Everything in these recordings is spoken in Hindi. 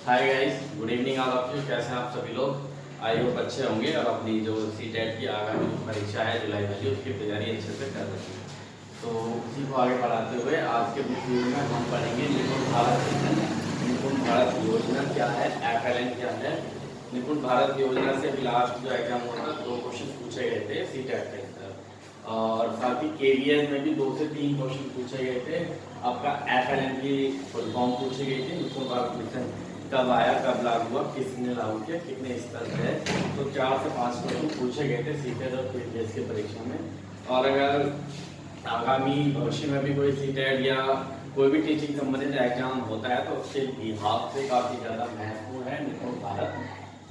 Hi guys, good evening all of you. कैसे हैं आप सभी लोग? आई होप अच्छे होंगे और अपनी जो सीटेट की आगामी जो परीक्षा है जुलाई वाली, उसकी तैयारी अच्छे से कर रहे हैं। तो उसी को आगे बढ़ाते हुए आज के वीडियो में हम पढ़ेंगे निपुण भारत मिशन। निपुण भारत योजना क्या है, FLN क्या है। निपुण भारत योजना से अभी लास्ट जो एग्जाम हुआ था 2 क्वेश्चन पूछे गए थे सीटेट के अंदर, और साथ ही KVS में भी 2 से 3 क्वेश्चन पूछे गए थे। आपका FLN की फुल फॉर्म पूछी गई थी। निपुण भारत मिशन कब आया, कब लागू हुआ, किसने लागू किया, कितने स्तर पे है। तो 4 से 5 क्वेश्चन पूछे गए थे सीटेट और KVS की परीक्षा में। और अगर आगामी भविष्य में भी कोई सीटेट या कोई भी टीचिंग संबंधित एग्जाम होता है तो उसके विभाग से काफ़ी ज़्यादा महत्वपूर्ण है निपुण भारत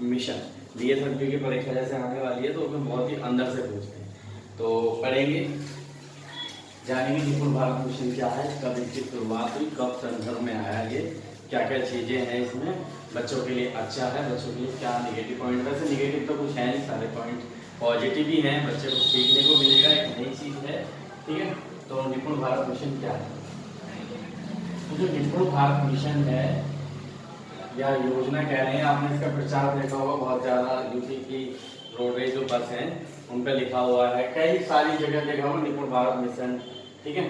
मिशन। DSMP की परीक्षा जैसे आने वाली है तो उसमें बहुत ही अंदर से पूछते हैं। तो पढ़ेंगे, जानेंगे निपुण भारत मिशन क्या है, कब इसकी शुरुआत हुई, कब संदर्भ में आया, ये क्या क्या चीज़ें हैं इसमें, बच्चों के लिए अच्छा है, बच्चों के लिए क्या निगेटिव पॉइंट। वैसे निगेटिव तो कुछ है नहीं, सारे पॉइंट पॉजिटिव ही हैं, बच्चे को सीखने को मिलेगा, एक नई चीज़ है। ठीक है, तो निपुण भारत मिशन क्या है? तो जो निपुण भारत मिशन है या योजना कह रहे हैं, आपने इसका प्रचार देखा होगा बहुत ज़्यादा। यूपी की रोडवेज जो बस हैं उन पर लिखा हुआ है, कई सारी जगह लिखा हुआ निपुण भारत मिशन। ठीक है,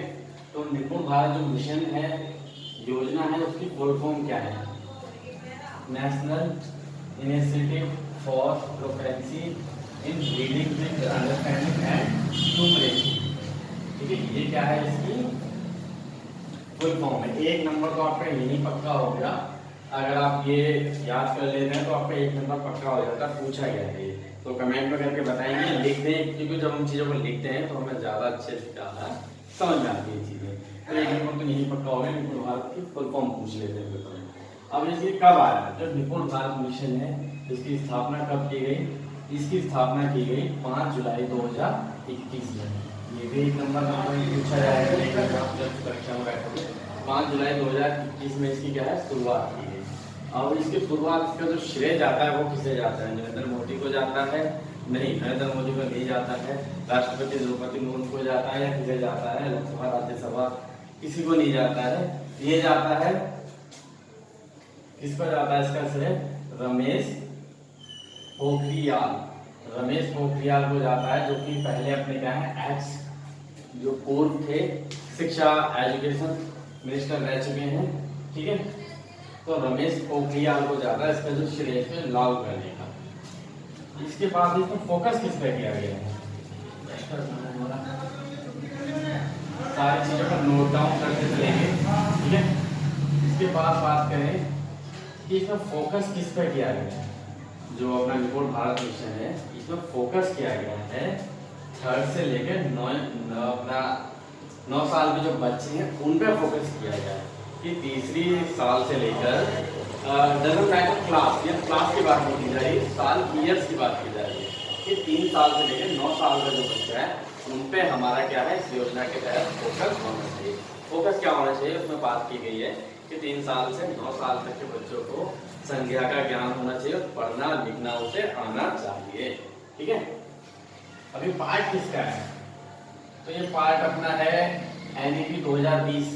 तो निपुण भारत जो मिशन है, योजना है, उसकी फुल फॉर्म क्या है? National initiative for proficiency in reading with understanding and numeracy. ठीक है, ये क्या है इसकी फुल फॉर्म है। 1 नंबर तो आपका यही पक्का हो गया, अगर आप ये याद कर लेते हैं तो आपका 1 नंबर पक्का हो जाता। पूछा गया है तो कमेंट में करके बताएंगे, लिख दें, क्योंकि जब हम चीज़ों को लिखते हैं तो हमें ज़्यादा अच्छे से ज़्यादा समझ में आती है चीज़ें। तो 1 नंबर तो यही पक्का हो गया, निपुण भारत की फुल फॉर्म पूछ लेते हैं पेपर में। अब इसकी कब आया? जो निपुण भारत मिशन है इसकी स्थापना कब की गई? इसकी स्थापना की गई 5 जुलाई 2021 में। ये भी 1 नंबर का पॉइंट पूछा जाएगा जब परीक्षा में बैठोगे। 5 जुलाई 2021 में इसकी क्या है, शुरुआत की गई। अब इसकी शुरुआत, इसका जो श्रेय जाता है वो किसे जाता है? नरेंद्र मोदी को जाता है? नहीं, नरेंद्र मोदी को नहीं जाता है। राष्ट्रपति द्रौपदी मुर्मू को जाता है या किसे जाता है? लोकसभा राज्यसभा किसी को नहीं जाता है। ये जाता है, किसको जाता है इसका श्रेय? रमेश पोखरियाल। रमेश पोखरियाल को जाता है, जो कि पहले अपने क्या है एक्स जो पूर्व थे शिक्षा एजुकेशन मिनिस्टर रह चुके हैं। ठीक है, तो रमेश पोखरियाल को जाता है इसका जो श्रेय पे लागू करने का। इसके बाद इसमें फोकस किस पे किया गया है? सारी चीजों को नोट डाउन करते चलेंगे। ठीक है, इसके बाद बात करें कि इसमें फोकस किस पे किया गया है। जो अपना निपुण भारत मिशन है इसमें फोकस किया गया है 3rd से लेकर 9 साल के जो बच्चे हैं उन पे फोकस किया गया है। कि तीसरी साल से लेकर क्लास या क्लास की बात नहीं की जा रही, साल ईयर्स की बात की जा रही है कि 3 साल से लेकर 9 साल का जो बच्चा है उन पे हमारा क्या है, इस योजना के तहत फोकस होना चाहिए। फोकस क्या होना चाहिए उसमें बात की गई है कि 3 साल से 9 साल तक के बच्चों को संख्या का ज्ञान होना चाहिए, पढ़ना लिखना उसे आना चाहिए। ठीक है, अभी पार्ट किसका है? तो ये पार्ट अपना है NEP 2020,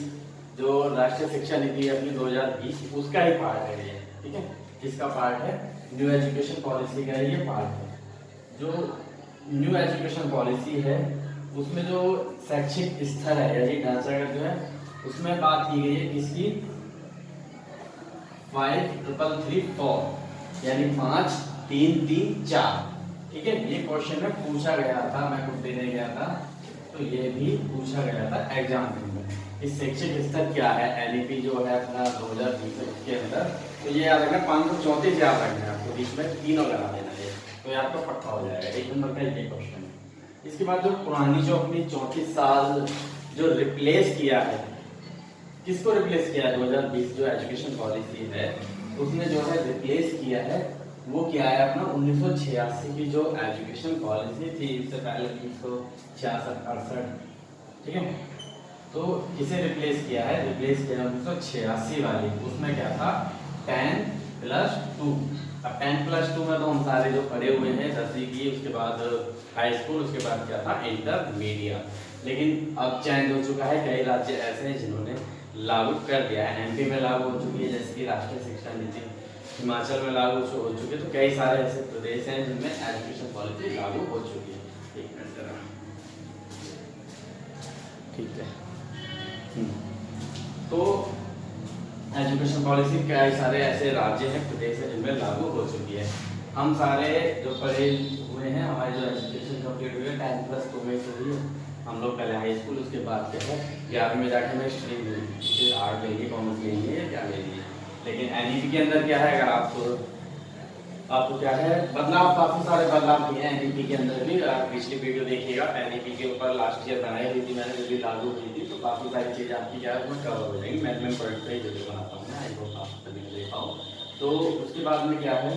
जो राष्ट्रीय शिक्षा नीति है अपनी 2020, उसका ही पार्ट है ये। ठीक है, किसका पार्ट है? न्यू एजुकेशन पॉलिसी का ये पार्ट है। जो न्यू एजुकेशन पॉलिसी है उसमें जो शैक्षिक स्तर है यानी ढांचागत जो है उसमें बात की गई है किसकी? 5334 यानी 5 3 3 4। ठीक है, ये क्वेश्चन में पूछा गया था, मैं खुद देने गया था, तो ये भी पूछा गया था एग्जाम के अंदर। इस शैक्षिक स्तर क्या है NEP जो है अपना 2020 के अंदर, तो ये याद रखना 534 याद रखना है आपको, बीच में 3 और लगा देना है, तो ये आपको पक्का हो जाएगा। 1 नंबर का ये क्वेश्चन है। इसके बाद जो पुरानी जो अपनी 34 साल जो रिप्लेस किया है, किसको रिप्लेस किया है? 2020 जो एजुकेशन पॉलिसी है उसने जो है रिप्लेस किया है, वो क्या है अपना 1986 की जो एजुकेशन पॉलिसी थी, इससे पहले 1966-68। ठीक है, तो किसे रिप्लेस किया है? रिप्लेस किया 1986 वाली, उसमें क्या था 10+2। अब 10+2 में तो हम सारे जो पढ़े हुए हैं 10वीं की, उसके बाद हाई स्कूल, उसके बाद क्या था इंटरमीडिएट। लेकिन अब चेंज हो चुका है, कई राज्य ऐसे हैं जिन्होंने लागू कर दिया है। एमपी में लागू हो चुकी है, जैसे कि राष्ट्रीय शिक्षा नीति, हिमाचल में लागू हो चुकी है। तो कई सारे ऐसे प्रदेश हैं जिनमें एजुकेशन पॉलिसी लागू हो चुकी है। एक मिनट जरा, ठीक है। तो एजुकेशन पॉलिसी कई सारे ऐसे राज्य हैं, प्रदेश हैं जिनमें लागू हो चुकी है। हम सारे जो पढ़े हुए हैं, हमारी जो एजुकेशन कंप्लीट हुई है 10+2 में से हुई है। हम लोग पहले हाई स्कूल, उसके बाद क्या है 11वीं में जाके हमें स्ट्रीम ली, आर्ट लेंगे, कॉमर्स लेंगे या क्या लेंगे। लेकिन एनईपी के अंदर क्या है, अगर आपको क्या है बदलाव, काफी सारे बदलाव किए हैं एनईपी के अंदर भी। पिछली वीडियो देखिएगा, एनईपी के ऊपर लास्ट ईयर बनाई हुई थी मैंने, जब भी लागू हुई थी। तो काफी सारी चीजें आपकी क्या है उसमें कवर हो जाएंगी। मैनेजमेंट पॉइंट पे वीडियो बनाता हूँ मैं, आई होप आप सभी ने देखा हो। तो उसके बाद में क्या है,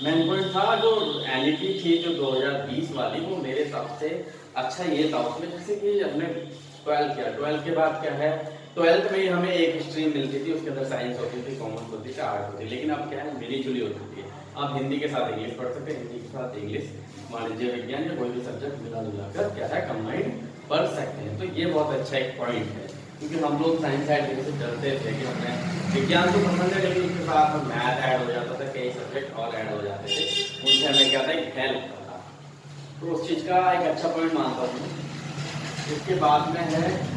मेन पॉइंट था जो एनईपी थी जो 2020 वाली, वो मेरे हिसाब से अच्छा ये था उसमें, जैसे कि हमने 12 किया, 12 के बाद क्या है 12th में ही हमें एक स्ट्रीम मिलती थी, उसके अंदर साइंस होती थी, कॉमर्स होती थी, आर्ट होती थी। लेकिन अब क्या है मिली जुली हो चुकी है। आप हिंदी के साथ इंग्लिश पढ़ सकते हैं, हिंदी के साथ इंग्लिश, वाणिज्य विज्ञान या कोई भी सब्जेक्ट मिला जुलाकर क्या है कंबाइंड पढ़ सकते हैं। तो ये बहुत अच्छा एक पॉइंट है, क्योंकि हम लोग साइंस साइड से डरते थे कि हमें विज्ञान तो पसंद है, लेकिन उसके साथ मैथ ऐड हो जाता था, कई सब्जेक्ट और ऐड हो जाते थे, उनसे हमें क्या था हेल्प होता था। तो उस चीज़ का एक अच्छा पॉइंट मानता हूँ। इसके बाद में है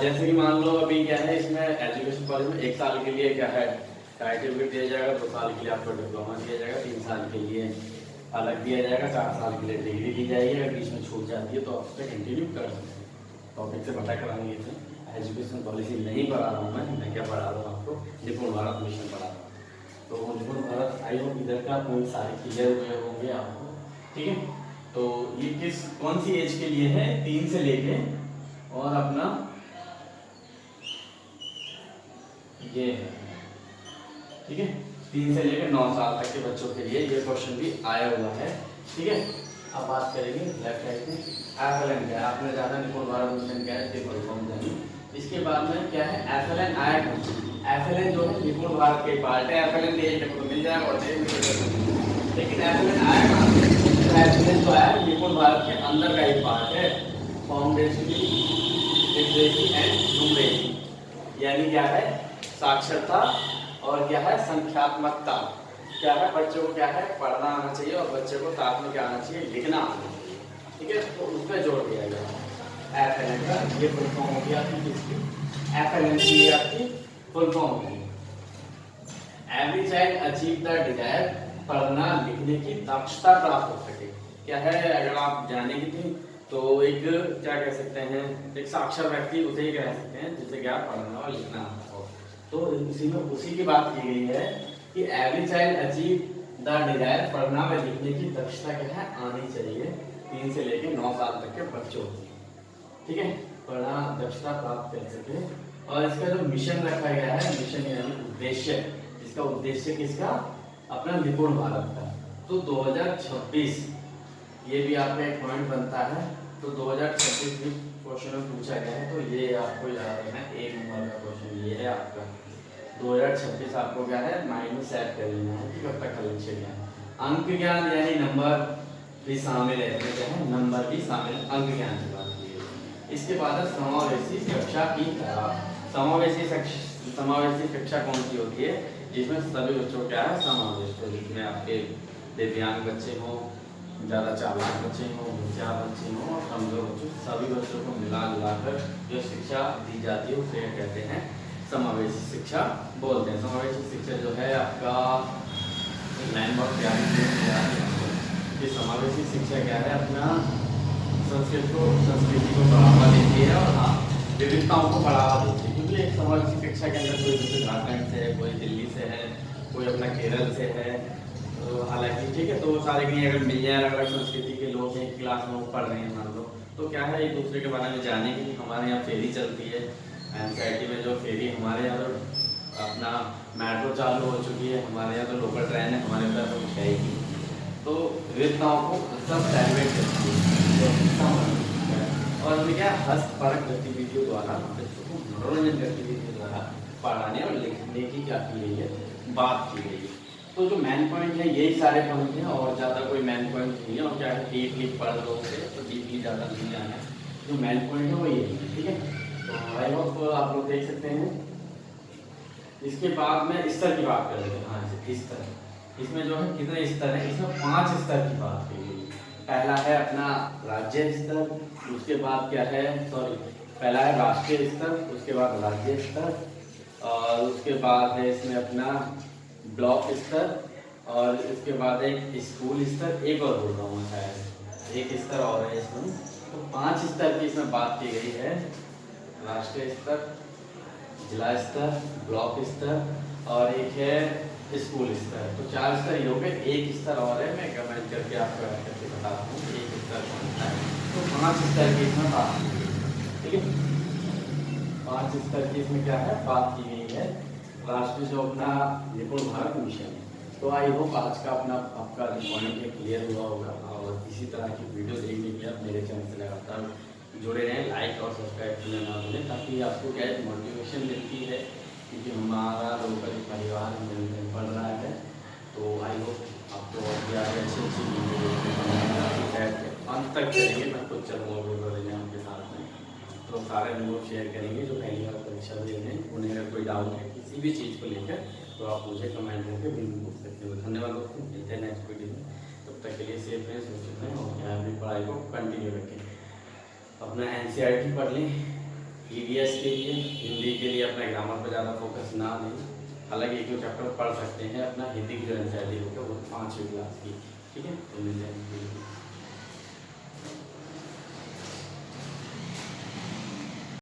जैसे कि मान लो अभी क्या है इसमें एजुकेशन कॉलेज में 1 साल के लिए क्या है सर्टिफिकेट दिया जाएगा, 2 साल के लिए आपको डिप्लोमा दिया जाएगा, 3 साल के लिए अलग दिया जाएगा, 4 साल के लिए डिग्री दी जाएगी। अगर बीच में छूट जाती है तो आप उस पर कंटिन्यू कर सकते हैं। टॉपिक से पता कराएंगे इसमें एजुकेशन पॉलिसी नहीं पढ़ा रहा हूँ मैं क्या पढ़ा रहा हूँ आपको, निपुण भारत मिशन पढ़ा रहा हूँ। तो निपुण भारत आई होप इधर का पॉइंट सारे क्लियर हुए होंगे आपको, ठीक है। तो ये कौन सी एज के लिए है, 3 से लेके और अपना ये है, ठीक है, 3 से लेकर 9 साल तक के बच्चों के लिए ये क्वेश्चन भी आया हुआ है, ठीक है। अब बात करेंगे लेफ्ट राइट में एफएलएन क्या है, आपने जाना निपुण भारत मिशन क्या है, फुल फॉर्म जानी। इसके बाद में क्या है एफएलएन आया कौन, एफएलएन जो है निपुण भारत के पार्ट है। एफएलएन देखने को मिल जाएगा और लेकिन एफएलएन आया कहां से, एफएलएन जो है निपुण भारत के अंदर का एक पार्ट है। फाउंडेशन लिटरेसी एंड न्यूमरेसी, यानी क्या है साक्षरता और क्या है संख्यात्मकता। क्या है बच्चों को क्या है पढ़ना आना चाहिए और बच्चे को साथ में क्या आना चाहिए लिखना आना चाहिए, ठीक है। तो उसमें जोड़ दिया गया एफएलएन का, ये फुल फॉर्म हो गया आपकी किसकी, एफएलएन की आपकी फुल फॉर्म होगी every child achieve the desire, पढ़ना लिखने की दक्षता प्राप्त हो सके। क्या है अगर आप जाने की थी तो एक क्या कह सकते हैं एक साक्षर व्यक्ति उसे ही कह सकते हैं जिसे क्या पढ़ना और लिखना आता हो। तो इसी में उसी की बात की गई है कि every child achieve the desire, पढ़ना व लिखने की दक्षता क्या है आनी चाहिए 3 से लेकर 9 साल तक के बच्चों की, ठीक है, पढ़ना दक्षता प्राप्त कर सके। और इसका जो मिशन रखा गया है, मिशन यानी उद्देश्य, इसका उद्देश्य किसका अपना निपुण भारत का। तो 2026 ये भी आपका एक पॉइंट बनता है। तो 2026 भी क्वेश्चन में पूछा गया है, तो ये आपको याद रखना है। 1 नंबर का क्वेश्चन ये है आपका 2026, आपको क्या है माइनस सेट कर लेना है कि कब तक लक्ष्य क्या है। अंक ज्ञान यानी नंबर भी शामिल है, तो क्या है नंबर भी शामिल है, अंक ज्ञान की बात की है। इसके बाद है समावेशी कक्षा की तरह। समावेशी कक्षा कौन सी होती है जिसमें सभी बच्चों क्या है समावेश हो, जिसमें आपके दिव्यांग बच्चे हों, ज़्यादा चालाक बच्चे हों, होशियार बच्चे हों और कमजोर बच्चों, सभी बच्चों को मिला जुलाकर जो शिक्षा दी जाती है उसे कहते हैं समावेशी शिक्षा बोलते हैं। समावेशी शिक्षा जो है आपका लाइन बहुत प्यारी, समावेशी शिक्षा क्या है अपना संस्कृति को बढ़ावा देती है और हाँ विविधताओं को बढ़ावा देती है। क्योंकि एक समावेशी शिक्षा के अंदर कोई जैसे झारखंड से है, कोई दिल्ली से है, कोई अपना केरल से है, तो हालांकि ठीक है, तो वो सारे कहीं अगर मिल जाए, अलग अलग संस्कृति के लोग एक क्लास में वो पढ़ रहे हैं मान लो, तो क्या है एक दूसरे के बारे में जाने की। हमारे यहाँ फेरी चलती है एनसीईआरटी में, जो फेरी हमारे यहाँ तो अपना मेट्रो चालू हो चुकी है, हमारे यहाँ तो लोकल ट्रेन है, हमारे पास तो कुछ है ही। तो विविधताओं को सब सेलिब्रेट करती है और हमें क्या हस्तपरक गतिविधियों द्वारा बच्चों को मनोरंजन गतिविधियों द्वारा पढ़ाने और लिखने की क्या की गई है बात की गई है। तो जो मेन पॉइंट है यही सारे पॉइंट हैं और ज़्यादा कोई मेन पॉइंट नहीं है। और क्या है डीपली पढ़ लो तो डीपली ज़्यादा नहीं जाना है, जो मेन पॉइंट है वो यही है, ठीक है। तो आई होप आप लोग देख सकते हैं। इसके बाद में स्तर की बात कर लेते हैं। हाँ, स्तर इसमें जो है कितने स्तर हैं, इसमें 5 स्तर की बात की गई। पहला है अपना राज्य स्तर, उसके बाद क्या है, सॉरी, पहला है राष्ट्रीय स्तर, उसके बाद राज्य स्तर, और उसके बाद है इसमें अपना ब्लॉक स्तर, और इसके बाद एक स्कूल स्तर, एक और बोल रहा हूँ शायद एक स्तर और है इसमें। तो 5 स्तर की इसमें बात की गई है। राष्ट्रीय स्तर, जिला स्तर, ब्लॉक स्तर और एक है स्कूल स्तर। तो 4 स्तर ये हो गए। एक स्तर और है, मैं कमेंट करके आपको ऐड करके बताता हूँ एक स्तर कौन सा है। तो 5 स्तर की इसमें बात की गई है, ठीक है। 5 स्तर की इसमें क्या है, बात की गई है। राष्ट्रीय जो अपना निपुण भारत मिशन है। तो आई होप आज का अपना आपका जो पॉइंट है क्लियर हुआ होगा, और इसी तरह की वीडियो देखने के लिए आप मेरे चैनल से लगातार जुड़े रहें, लाइक और सब्सक्राइब करना ना भूलें, ताकि आपको क्या है मोटिवेशन मिलती है, क्योंकि हमारा लोकल परिवार मिलकर बढ़ रहा है। तो आई होप आपको और भी आगे अच्छी अच्छी वीडियो अंत तक करेंगे। मैं खुद चलूँगा आपके साथ में, तो सारे अनुभव शेयर करेंगे जो पहली बार परीक्षा दे रहे हैं। उन्हें अगर कोई डाउट है किसी भी चीज़ को लेकर, तो आप मुझे कमेंट करके बिल्कुल पूछ सकते हो। धन्यवाद दोस्तों, मिलते हैं नेक्स्ट वीडियो में। तब तक के लिए सेफ रहें, सुरक्षित रहें और यहाँ अपनी पढ़ाई को कंटिन्यू रखें। अपना NCERT पढ़ लें EVS के लिए, हिंदी के लिए अपना ग्रामर पर ज़्यादा फोकस ना दें। हालांकि एक दो चैप्टर पढ़ सकते हैं अपना हिंदी की जो NCERT होगा वो 5वीं क्लास की, ठीक है। तो मिल जाएंगे।